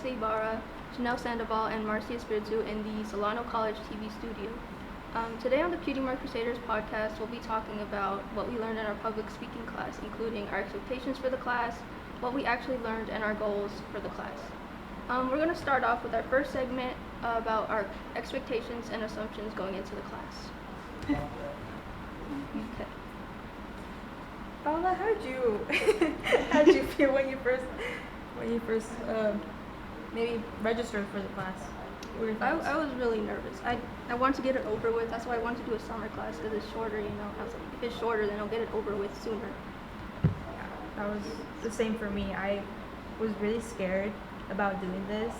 Alexa Ibarra, Janelle Sandoval, and Marcia Espiritu in the Solano College TV studio. Today on the Cutie Mark Crusaders podcast, we'll be talking about what we learned in our public speaking class, including our expectations for the class, what we actually learned, and our goals for the class. We're going to start off with our first segment about our expectations and assumptions going into the class. Okay. Paula, how'd you feel when you first maybe registered for the class? I was really nervous. I wanted to get it over with. That's why I wanted to do a summer class because it's shorter, you know. I was like, if it's shorter, then I'll get it over with sooner. Yeah, that was the same for me. I was really scared about doing this.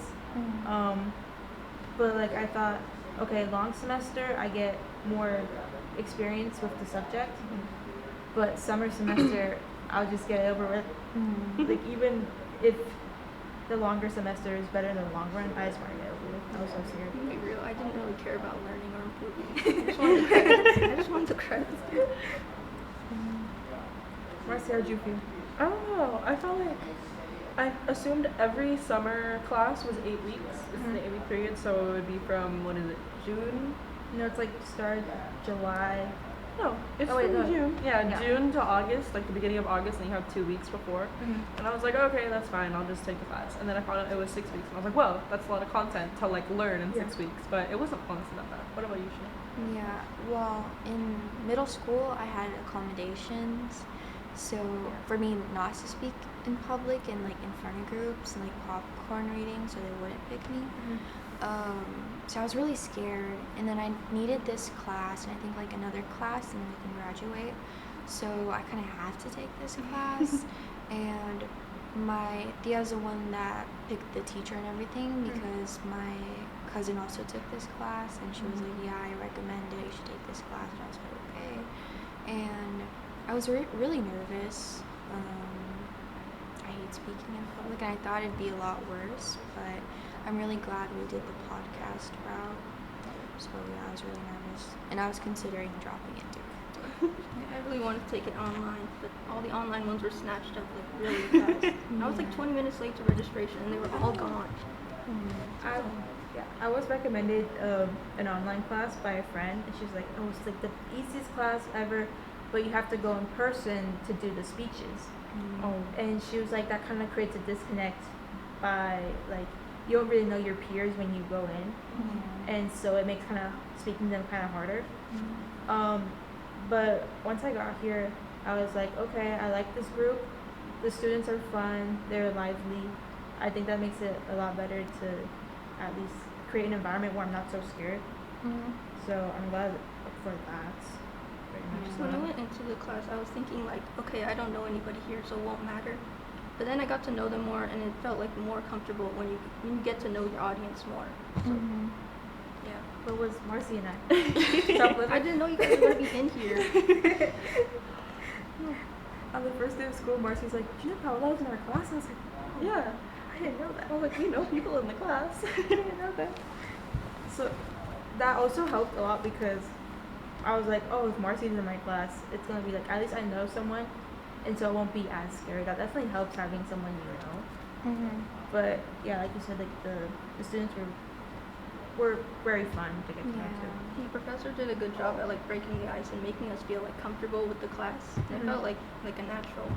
But like I thought, okay, long semester, I get more experience with the subject. But summer semester, I'll just get it over with. Like even if the longer semester is better than the long run, I just want to get it over with. I was so scared. To be real, I didn't really care about learning or improving. I just wanted to credit. Marcy, how'd you feel? I don't know. I felt like I assumed every summer class was 8 weeks. This is an 8-week period, so it would be from, June? No, it's like start July. No, it's June. Yeah, June to August, like the beginning of August, and you have 2 weeks before. And I was like, okay, that's fine, I'll just take the class. And then I found out it was 6 weeks, and I was like, whoa, that's a lot of content to like learn in 6 weeks. But it wasn't honestly that bad. What about you, Shannon? Yeah, well, in middle school, I had accommodations. So for me not to speak in public and like in front of groups and like popcorn reading, so they wouldn't pick me. So I was really scared, and then I needed this class and I think like another class, and then we can graduate. So I kind of have to take this class, and my Tia is the one that picked the teacher and everything because my cousin also took this class, and she was like, yeah, I recommend it, you should take this class. And I was like, okay. And I was really nervous. I hate speaking in public, and I thought it'd be a lot worse, but I'm really glad we did the podcast route. So yeah, I was really nervous, and I was considering dropping it too. I really wanted to take it online, but all the online ones were snatched up like really fast. I was like 20 minutes late to registration, and they were all gone. I was recommended an online class by a friend, and she's like, oh, it's like the easiest class ever, but you have to go in person to do the speeches. And she was like, that kind of creates a disconnect by like, you don't really know your peers when you go in, and so it makes kind of speaking to them kind of harder. But once I got here, I was like, okay, I like this group. The students are fun, they're lively. I think that makes it a lot better to at least create an environment where I'm not so scared. So I'm glad for that. When I went into the class, I was thinking like, okay, I don't know anybody here, so it won't matter. But then I got to know them more, and it felt like more comfortable when you get to know your audience more. So, yeah. What was Marcy and I? I didn't know you guys were gonna be in here. On the first day of school, Marcy's like, do you know Paola was in our class? I was like, oh, Yeah. I didn't know that. I was like, we know people in the class. I didn't know that. So that also helped a lot because I was like, oh, if Marcy's in my class, it's gonna be like, at least I know someone, and so it won't be as scary. That definitely helps having someone you know. But yeah, like you said, like the students were very fun to get to know too. The professor did a good job at like breaking the ice and making us feel like comfortable with the class. It felt like a natural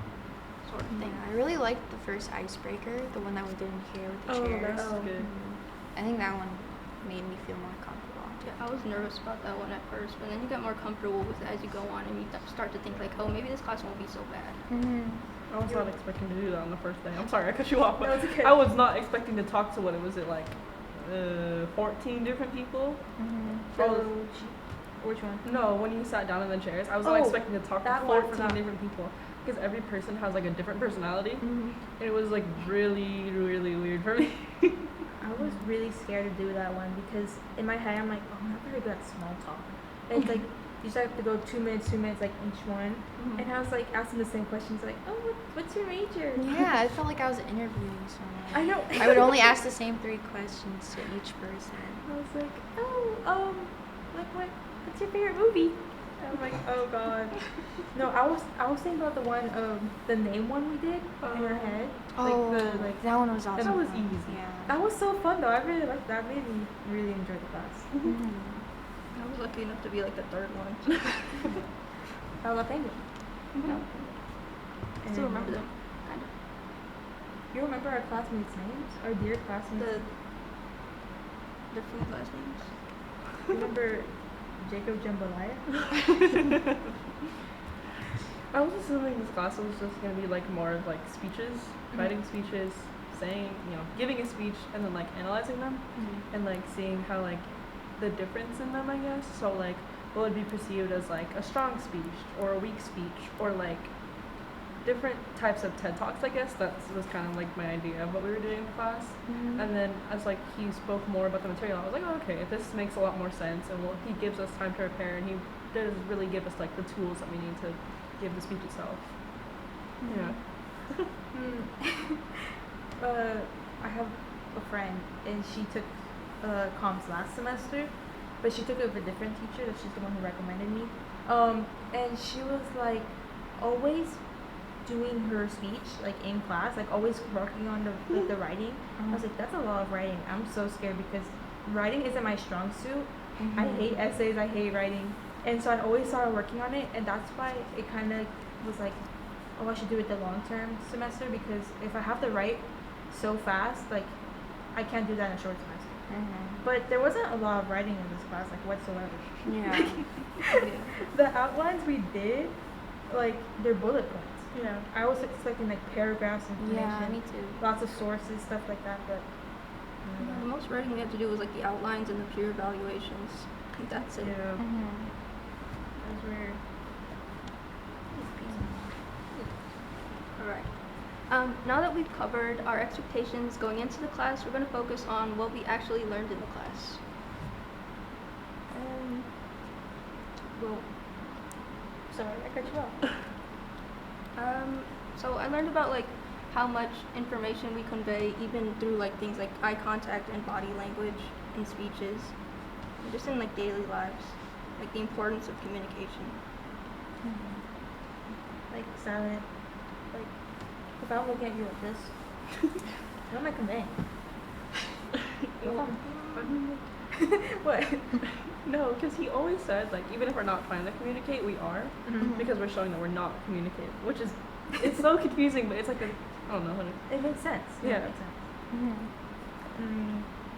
sort of thing. Yeah, I really liked the first icebreaker, the one that we did in here with the chairs. That's good. I think that one made me feel more comfortable. Yeah, I was nervous about that one at first, but then you get more comfortable with it as you go on, and you start to think like, oh, maybe this class won't be so bad. I was not expecting to do that on the first day. I'm sorry, I cut you off, but No, it's okay. I was not expecting to talk to 14 different people. Which one? No, when you sat down in the chairs, I was not expecting to talk to that one, 14 different people because every person has like a different personality, and it was like really, really weird for me. I was really scared to do that one because in my head I'm like, oh, I'm not very good at small talk. And it's like you just have to go 2 minutes like each one. And I was like asking the same questions like, oh, what's your major? Yeah, I felt like I was interviewing someone. I know. I would only ask the same 3 questions to each person. I was like, oh, like what's your favorite movie? I'm like, oh god. No, I was thinking about the one the name one we did in our head. Oh, that one was awesome. That was fun. easy. Yeah. That was so fun though. I really liked that. Made me really enjoy the class. Mhm. I was lucky enough to be like the third one. I love penguin. I And still remember them, kind of. You remember our classmates' names? Our dear classmates. The food last names. You remember Jacob Jambalaya? I was assuming this class was just gonna be like more of like speeches, writing speeches, saying, giving a speech, and then like analyzing them, and like seeing how like the difference in them, I guess. So like what would be perceived as like a strong speech or a weak speech, or like different types of TED Talks, I guess. That was kind of like my idea of what we were doing in class. And then as like he spoke more about the material, I was like, oh, okay, this makes a lot more sense, and he gives us time to prepare, and he does really give us like the tools that we need to give the speech itself. I have a friend, and she took comms last semester, but she took it with a different teacher. That she's the one who recommended me. And she was like always doing her speech like in class, like always working on the writing. I was like, that's a lot of writing. I'm so scared because writing isn't my strong suit. I hate essays. I hate writing. And so I always saw her working on it, and that's why it kind of was like, oh, I should do it the long-term semester, because if I have to write so fast, like, I can't do that in a short semester. But there wasn't a lot of writing in this class, like, whatsoever. Yeah. The outlines we did, like, they're bullet points. Yeah. I was expecting, like, paragraphs, information. Yeah, me too. Lots of sources, stuff like that, but... The most writing we had to do was like the outlines and the peer evaluations. I think that's it. Yeah. Mhm. That was weird. Alright. Now that we've covered our expectations going into the class, we're going to focus on what we actually learned in the class. Well, sorry, I cut you off. So I learned about like how much information we convey even through like things like eye contact and body language in speeches, and just in like daily lives, like the importance of communication. Like, silent. Like, if I'm looking at you like this, what am I conveying? What? No, because he always said, like, even if we're not trying to communicate, we are, because we're showing that we're not communicating, which is, it's so confusing, but it's like I don't know how to... It makes sense. Yeah. It makes sense.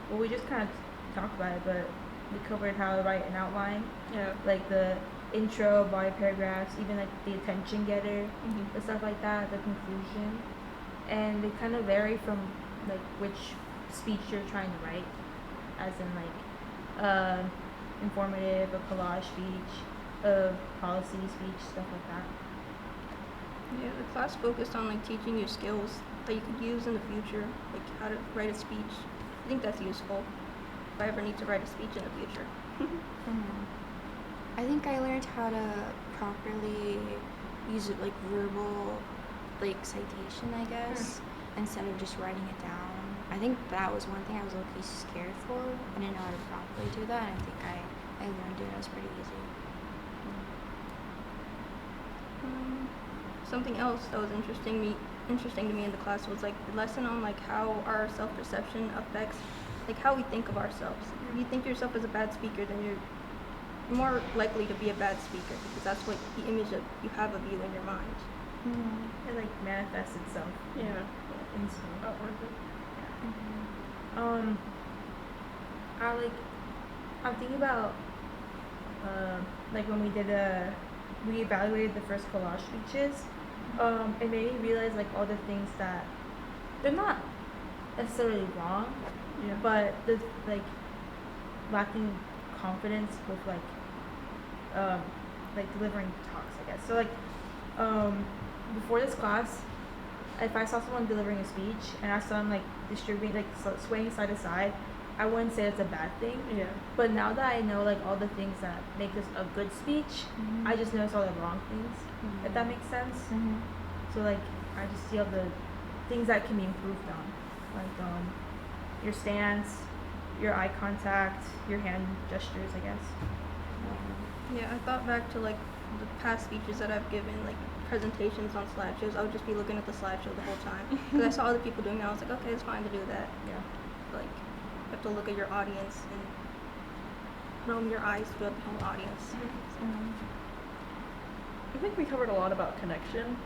Well, we just kind of talked about it, but we covered how to write an outline, Yeah. like the intro, body paragraphs, even like the attention getter, the stuff like that, the conclusion, and they kind of vary from like which speech you're trying to write, as in like informative, a collage speech, a policy speech, stuff like that. Yeah, the class focused on like teaching you skills that you could use in the future, like how to write a speech. I think that's useful if I ever need to write a speech in the future. I think I learned how to properly use it like verbal like citation, I guess, instead of just writing it down. I think that was one thing I was low-key scared for. I didn't know how to properly do that, and I think I learned it. It was pretty easy. Something else that was interesting to me in the class was like the lesson on like how our self-perception affects like how we think of ourselves. If you think yourself as a bad speaker, then you're more likely to be a bad speaker, because that's what the image that you have of you in your mind. It like manifests itself. Yeah. In some Outwardly. I'm thinking about like when we evaluated the first collage speeches. It made me realize like all the things that they're not necessarily wrong, but the like lacking confidence with like delivering talks, I guess. So like before this class, if I saw someone delivering a speech and I saw them like distributing, like swaying side to side, I wouldn't say it's a bad thing. Yeah. But now that I know like all the things that make this a good speech, I just notice all the wrong things. If that makes sense. So like I just see all the things that can be improved on, like your stance, your eye contact, your hand gestures, I guess. Yeah, I thought back to like the past speeches that I've given, like presentations on slideshows. I would just be looking at the slideshow the whole time because I saw other people doing that. I was like, okay, it's fine to do that. Yeah. Like, you have to look at your audience and roam your eyes throughout the whole audience. I think we covered a lot about connection,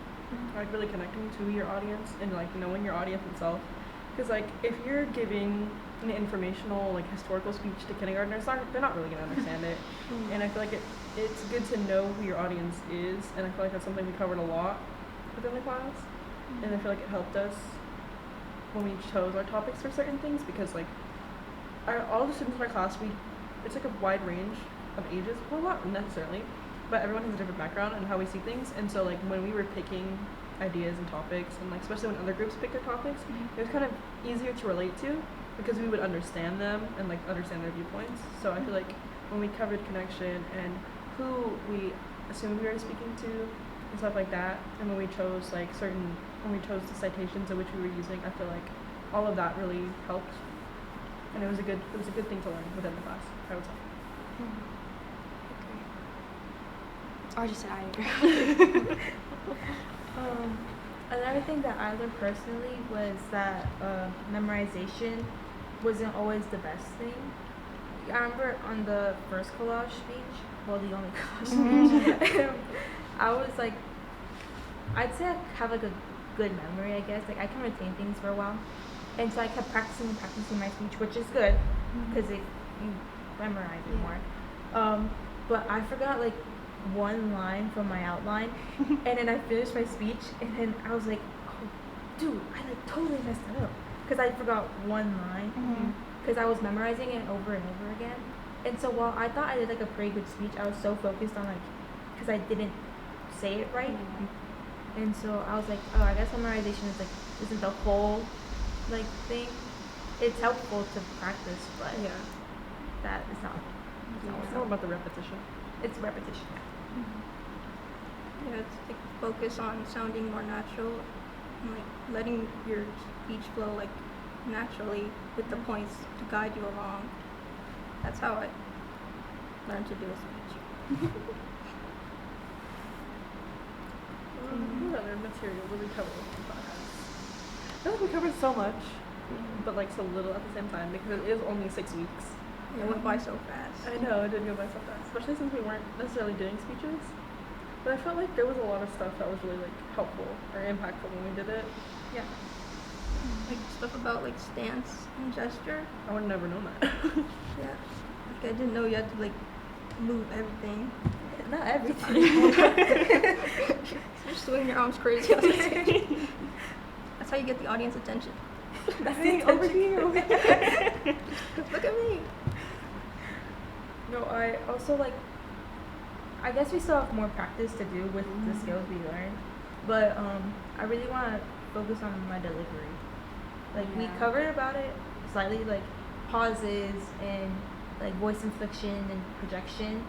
like really connecting to your audience and like knowing your audience itself. Because like if you're giving an informational like historical speech to kindergartners, they're not really gonna understand it. And I feel like it's good to know who your audience is, and I feel like that's something we covered a lot within the class. And I feel like it helped us when we chose our topics for certain things because like all the students in our class, it's like a wide range of ages. Well, not necessarily, but everyone has a different background and how we see things. And so like when we were picking ideas and topics, and like especially when other groups pick their topics, it was kind of easier to relate to because we would understand them and like understand their viewpoints. So I feel like when we covered connection and who we assumed we were speaking to and stuff like that, and when we chose the citations in which we were using, I feel like all of that really helped, and it was a good thing to learn within the class, I would say. I just said I agree. Another thing that I learned personally was that memorization wasn't always the best thing. I remember on the first collage speech, well, the only collage speech, I was like, I'd say I have like a good memory, I guess. Like I can retain things for a while, and so I kept practicing my speech, which is good because you memorize it more. But I forgot like one line from my outline, and then I finished my speech, and then I was like, oh, dude, I like totally messed it up because I forgot one line because I was memorizing it over and over again. And so while I thought I did like a pretty good speech, I was so focused on like because I didn't say it right, and so I was like, oh, I guess memorization is like isn't the whole like thing. It's helpful to practice, but that is not. It's more about the repetition. It's repetition. Yeah, it's like focus on sounding more natural and like letting your speech flow like naturally with the points to guide you along. That's how I learned to do a speech. What other material did we cover with the class? I feel like we covered so much, but like so little at the same time because it is only 6 weeks. It went by so fast. I know, it did go by so fast, especially since we weren't necessarily doing speeches. But I felt like there was a lot of stuff that was really like helpful or impactful when we did it. Yeah. Like stuff about like stance and gesture. I would have never known that. Yeah. Like I didn't know you had to like move everything. Not everything. Just swing your arms crazy. That's how you get the audience attention. That's the over here. Look at me. No, I also like. I guess we still have more practice to do with the skills we learned, but I really want to focus on my delivery. Like we covered about it slightly, like pauses and like voice inflection and projection,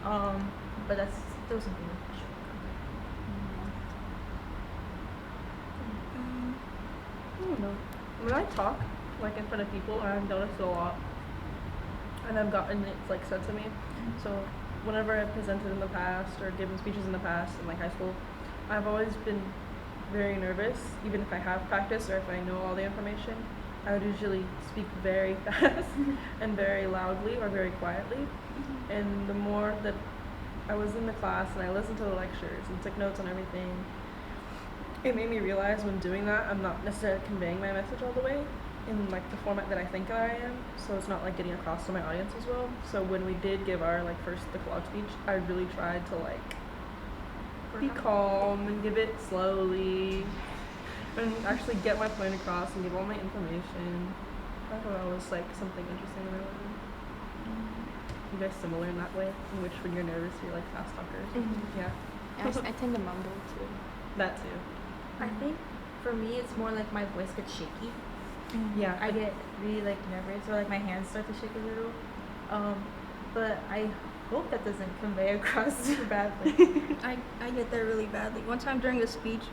but that's still something we should I don't know. When I talk like in front of people, I've noticed it a lot, and I've gotten it like said to me. So whenever I've presented in the past or given speeches in the past in like high school, I've always been very nervous, even if I have practice or if I know all the information. I would usually speak very fast and very loudly or very quietly. And the more that I was in the class and I listened to the lectures and took notes on everything, it made me realize when doing that, I'm not necessarily conveying my message all the way in like the format that I think I am. So it's not like getting across to my audience as well. So when we did give our like the collage speech, I really tried to like be calm and give it slowly and actually get my point across and give all my information. I thought that was like something interesting that I learned. You guys similar in that way, in which when you're nervous you're like fast talkers? Yeah. I tend to mumble too. That too. I think for me it's more like my voice gets shaky. Yeah. I get really like nervous or like my hands start to shake a little. But I hope that doesn't convey across too badly. I get there really badly. One time during a speech,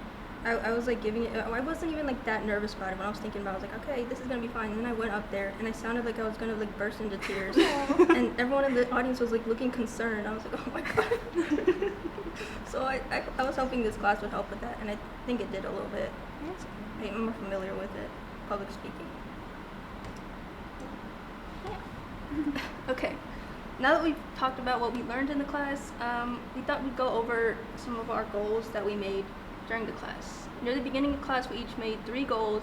I was like giving it. I wasn't even like that nervous about it when I was thinking about it. I was like, okay, this is gonna be fine. And then I went up there and I sounded like I was gonna like burst into tears. And everyone in the audience was like looking concerned. I was like, oh my god. So I was hoping this class would help with that, and I think it did a little bit. I'm more familiar with it, public speaking. Okay, now that we've talked about what we learned in the class, we thought we'd go over some of our goals that we made during the class. Near the beginning of class, we each made 3 goals,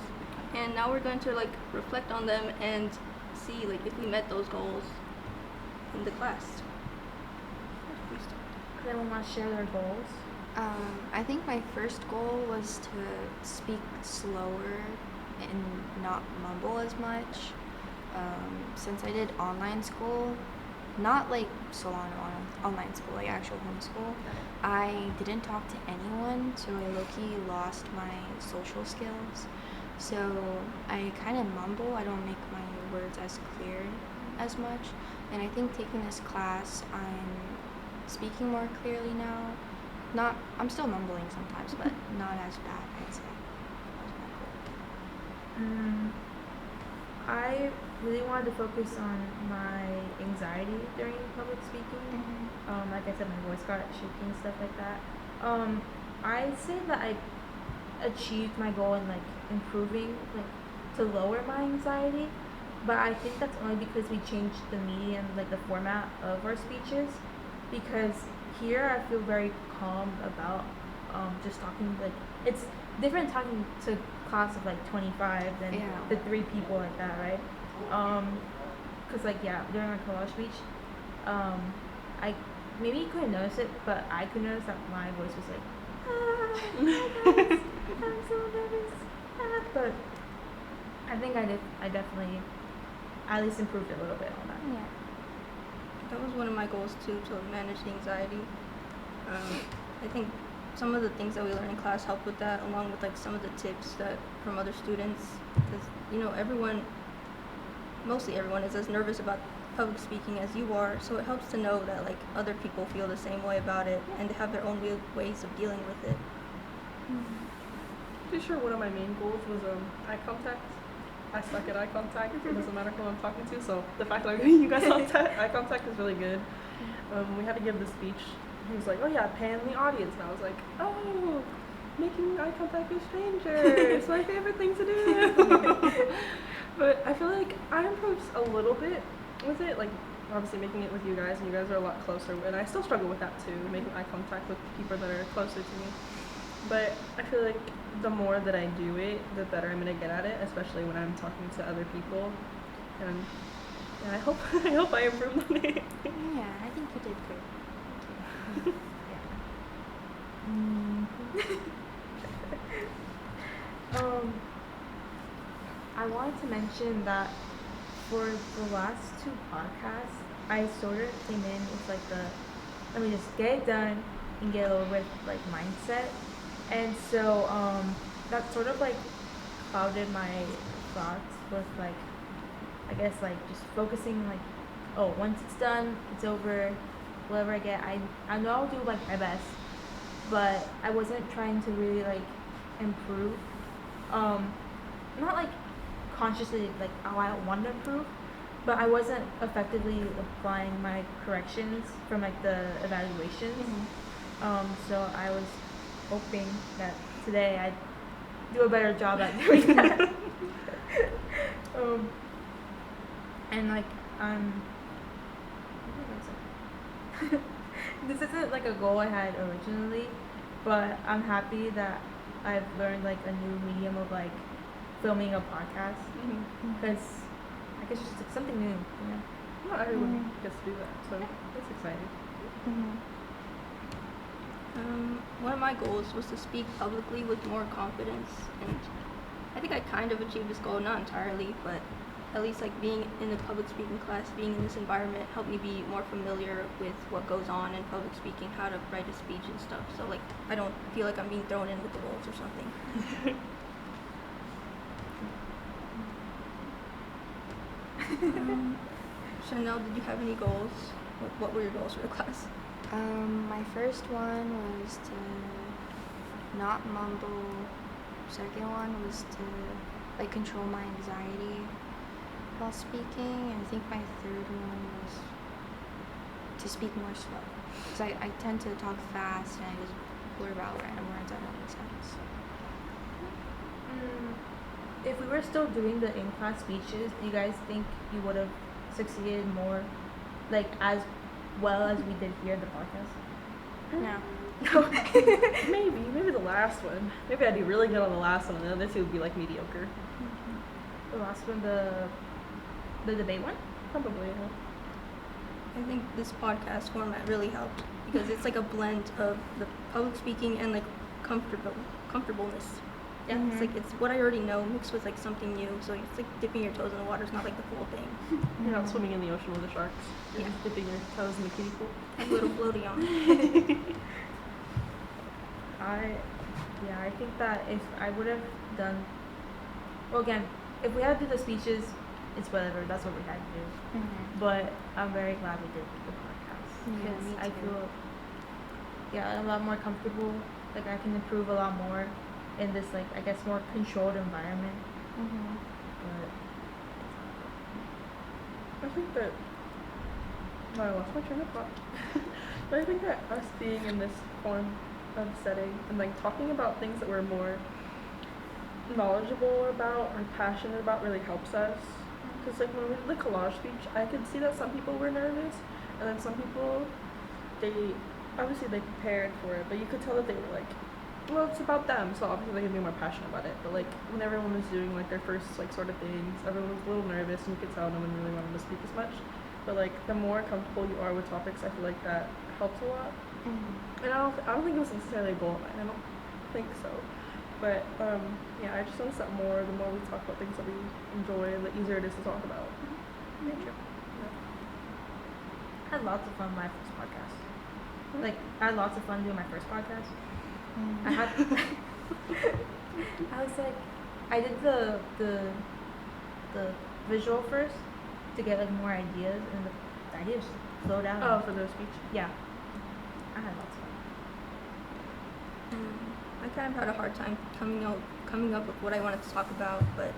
and now we're going to like reflect on them and see like if we met those goals in the class. Does anyone want to share their goals? I think my first goal was to speak slower and not mumble as much. Since I did online school, not like Solano online school, like actual homeschool, I didn't talk to anyone, so I low-key lost my social skills. So I kind of mumble. I don't make my words as clear as much. And I think taking this class, I'm speaking more clearly now. I'm still mumbling sometimes, but not as bad, I'd say. That was my goal. I really wanted to focus on my anxiety during public speaking. Like I said, my voice got shaky and stuff like that. I'd say that I achieved my goal in like improving, like to lower my anxiety, but I think that's only because we changed the medium, like the format of our speeches. Because here I feel very calm about just talking, like it's different talking to class of like 25 than the 3 people like that, right? Cause like during my collage speech, I maybe you couldn't notice it, but I could notice that my voice was like, guys, I'm so nervous. But I think I definitely at least improved a little bit on that. Yeah. That was one of my goals too, to manage the anxiety. I think some of the things that we learned in class helped with that, along with like some of the tips that from other students, because mostly everyone is as nervous about public speaking as you are, so it helps to know that like other people feel the same way about it and they have their own ways of dealing with it. Pretty sure one of my main goals was eye contact. I suck at eye contact. It doesn't matter who I'm talking to, so the fact that I'm giving you guys eye contact is really good. We had to give the speech. He was like, oh yeah, pan the audience. And I was like, oh, making eye contact with strangers. It's my favorite thing to do. But I feel like I improved a little bit with it. Like, obviously making it with you guys, and you guys are a lot closer. And I still struggle with that too, making eye contact with people that are closer to me. But I feel like the more that I do it, the better I'm gonna get at it, especially when I'm talking to other people. And I hope I improved on it. Yeah, I think you did good. I wanted to mention that for the last 2 podcasts, I sort of came in with like let me just get it done and get it over with like mindset. And so that sort of like clouded my thoughts with like, I guess like just focusing like, oh, once it's done, it's over, whatever I get, I know I'll do like my best, but I wasn't trying to really like improve. Not like consciously like, oh, I don't want to improve, but I wasn't effectively applying my corrections from like the evaluations. So I was hoping that today I'd do a better job at doing that. And like this isn't like a goal I had originally, but I'm happy that I've learned like a new medium of like filming a podcast, because I guess it's just like something new, you know. Not everyone gets to do that, so that's exciting. One of my goals was to speak publicly with more confidence, and I think I kind of achieved this goal, not entirely, but at least like being in a public speaking class, being in this environment helped me be more familiar with what goes on in public speaking, how to write a speech and stuff, so like I don't feel like I'm being thrown in with the wolves or something. Chanel, did you have any goals? What were your goals for the class? My first one was to not mumble. Second one was to like control my anxiety while speaking. And I think my third one was to speak more slow. Because I tend to talk fast and I just blurb out random words that don't make sense. If we were still doing the in-class speeches, do you guys think you would have succeeded more, like as well as we did here in the podcast? No. Maybe the last one. Maybe I'd be really good on the last one, and the other two would be like mediocre. The last one, the debate one? Probably. Yeah. I think this podcast format really helped because it's like a blend of the public speaking and like comfortableness. Yeah, it's like it's what I already know mixed with like something new. So it's like dipping your toes in the water is not like the full thing. You're not swimming in the ocean with the sharks. You're Yeah. just dipping your toes in the kiddie pool. A little floaty on. I think that if I would have done, well, again, if we had to do the speeches, it's whatever. That's what we had to do. But I'm very glad we did the podcast Yeah, because me I too. feel, a lot more comfortable. Like I can improve a lot more in this, like I guess, more controlled environment. But I think that. No, I lost my train of thought. But I think that us being in this form of setting and like talking about things that we're more knowledgeable about or passionate about really helps us. Because like when we did the collage speech, I could see that some people were nervous, and then some people, they obviously they prepared for it, but you could tell that they were like, well, it's about them, so obviously they could be more passionate about it. But like when everyone was doing like their first like sort of things, everyone was a little nervous, and you could tell no one really wanted to speak as much. But like the more comfortable you are with topics, I feel like that helps a lot. And I don't think it was necessarily a goal of mine. I don't think so. But yeah, I just noticed that more. The more we talk about things that we enjoy, the easier it is to talk about. nature. I had lots of fun my first podcast. Like I had lots of fun doing my first podcast. I had I was like I did the visual first to get like more ideas, and the ideas flowed out. Oh, for the speech. Yeah. I had lots of fun. I kind of had a hard time coming up with what I wanted to talk about, but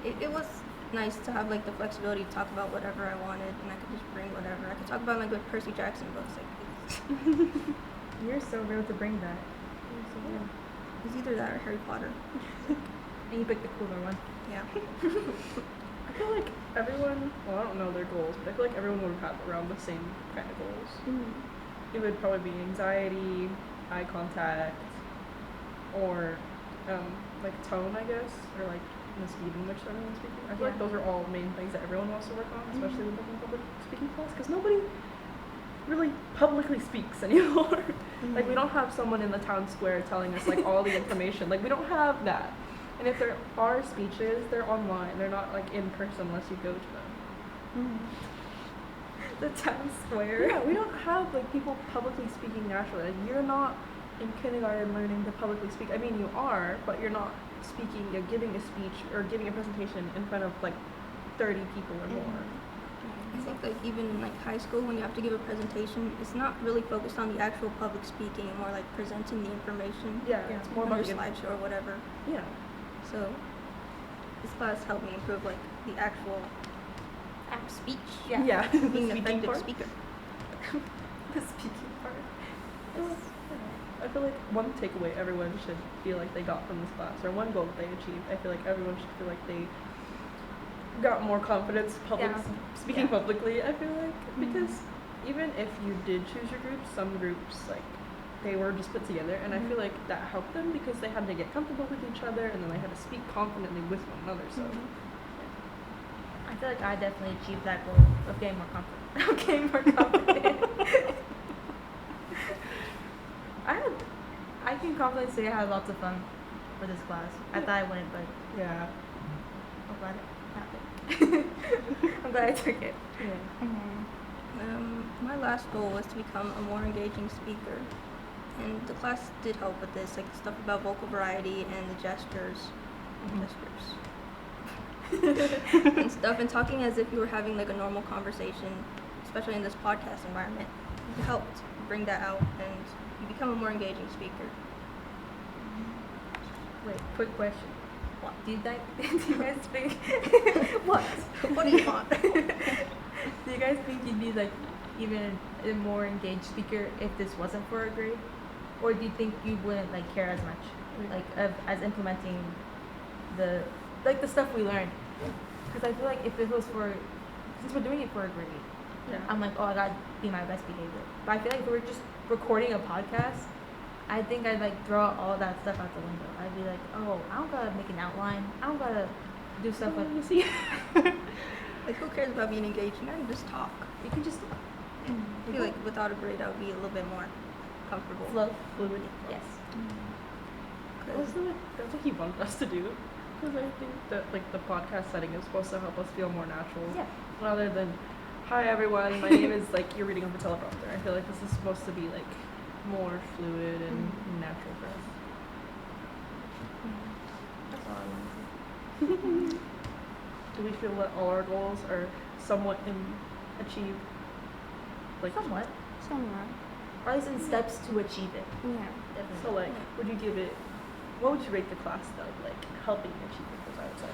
it was nice to have like the flexibility to talk about whatever I wanted, and I could just bring whatever. I could talk about like the Percy Jackson books, like You're so real to bring that. You're so real. it's either that or Harry Potter. And you picked the cooler one. Yeah. I feel like everyone, well, I don't know their goals, but I feel like everyone would have had around the same kind of goals. It would probably be anxiety, eye contact, or like tone, I guess, or like the speed in which everyone's speaking. I feel like those are all main things that everyone wants to work on, especially with like public speaking class, because nobody really publicly speaks anymore. Like we don't have someone in the town square telling us like all the information. Like we don't have that. And if there are speeches, they're online. They're not like in person unless you go to them. The town square. Yeah, we don't have like people publicly speaking naturally. Like you're not in kindergarten learning to publicly speak. I mean, you are, but you're not speaking, you're giving a speech or giving a presentation in front of like 30 people or more. I think like even in like high school when you have to give a presentation, it's not really focused on the actual public speaking, more like presenting the information. Yeah, Yeah. it's more on about your slideshow or whatever. Yeah. So this class helped me improve like the actual speech. Yeah. Yeah. Being The an speaking effective part. speaker. The speaking part. I feel like one takeaway everyone should feel like they got from this class, or one goal that they achieved. I feel like everyone should feel like they got more confidence speaking Yeah. publicly. I feel like because even if you did choose your groups, some groups like they were just put together, and I feel like that helped them because they had to get comfortable with each other, and then they had to speak confidently with one another. So I feel like I definitely achieved that goal of getting more confident. Of getting more confident. I can confidently say I had lots of fun for this class. I thought I wouldn't, but yeah. I'm glad it happened. I'm glad I took it. Yeah. My last goal was to become a more engaging speaker, and the class did help with this, like stuff about vocal variety and the gestures, and stuff, and talking as if you were having like a normal conversation, especially in this podcast environment. It helped bring that out, and you become a more engaging speaker. Wait, quick question. What do you think? Do you guys think? What? What do you want? Do you guys think you'd be like even a more engaged speaker if this wasn't for a grade, or do you think you wouldn't like care as much, like as implementing the the stuff we learned? Because I feel like if this was for, since we're doing it for a grade, Yeah. I'm like, oh, I gotta be my best behavior. But I feel like if we were just recording a podcast, I think I'd like throw all that stuff out the window. I'd be like, oh, I don't gotta make an outline. I don't gotta do stuff like you see. Like, who cares about being engaged? You can just talk. you can just I feel like without a grade, I would be a little bit more comfortable. fluid. Yes. That's what he wanted us to do. Because I think that like the podcast setting is supposed to help us feel more natural. Yeah. Rather than, hi everyone, my name is like you're reading off a teleprompter. I feel like this is supposed to be like more fluid and natural for us. That's all I wanted to say. Do we feel that all our goals are somewhat achieved? Like Somewhat. Somewhat. Or at least in steps to achieve it. Yeah. Definitely. So like, would you give it? What would you rate the class though? Like helping achieve it, as I would say.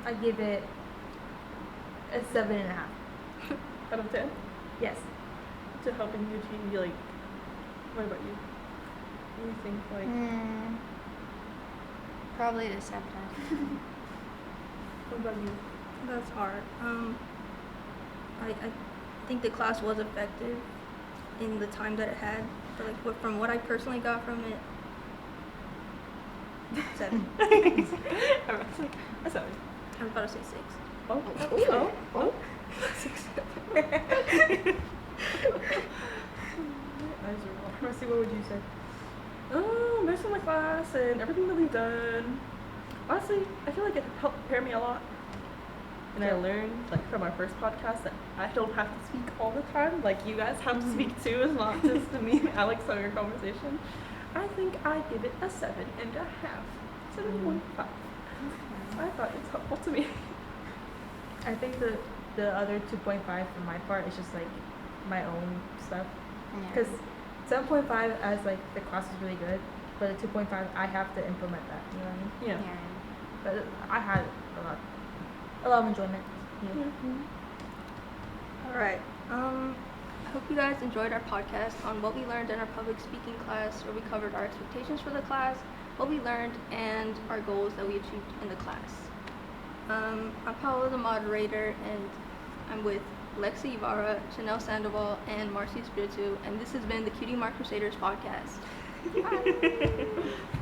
I give it a 7.5. Out of 10? Yes. To helping you achieve, like, what about you? What do you think, like, Probably the 7. what about you? That's hard. I think the class was effective in the time that it had. But like, from what I personally got from it, 7. I was like, a 7. I was about to say 6. Oh. 6. Eyes are rough. Marcy, what would you say? Based on the class and everything that we've done, honestly, I feel like it helped prepare me a lot. And I learned, like, from our first podcast that I don't have to speak all the time. Like, you guys have to speak too. It's not just me and Alex having a conversation. I think I give it a 7.5. 7.5. I thought it's helpful to me. I think the other 2.5 for my part is just like my own stuff. Because 7.5 as like the class is really good, but the 2.5 I have to implement that. You know what I mean? Yeah. But I had a lot of enjoyment. All right. I hope you guys enjoyed our podcast on what we learned in our public speaking class, where we covered our expectations for the class, what we learned, and our goals that we achieved in the class. I'm Paola, the moderator, and I'm with Lexi Ibarra, Chanel Sandoval, and Marcy Spiritu, and this has been the Cutie Mark Crusaders podcast. Bye.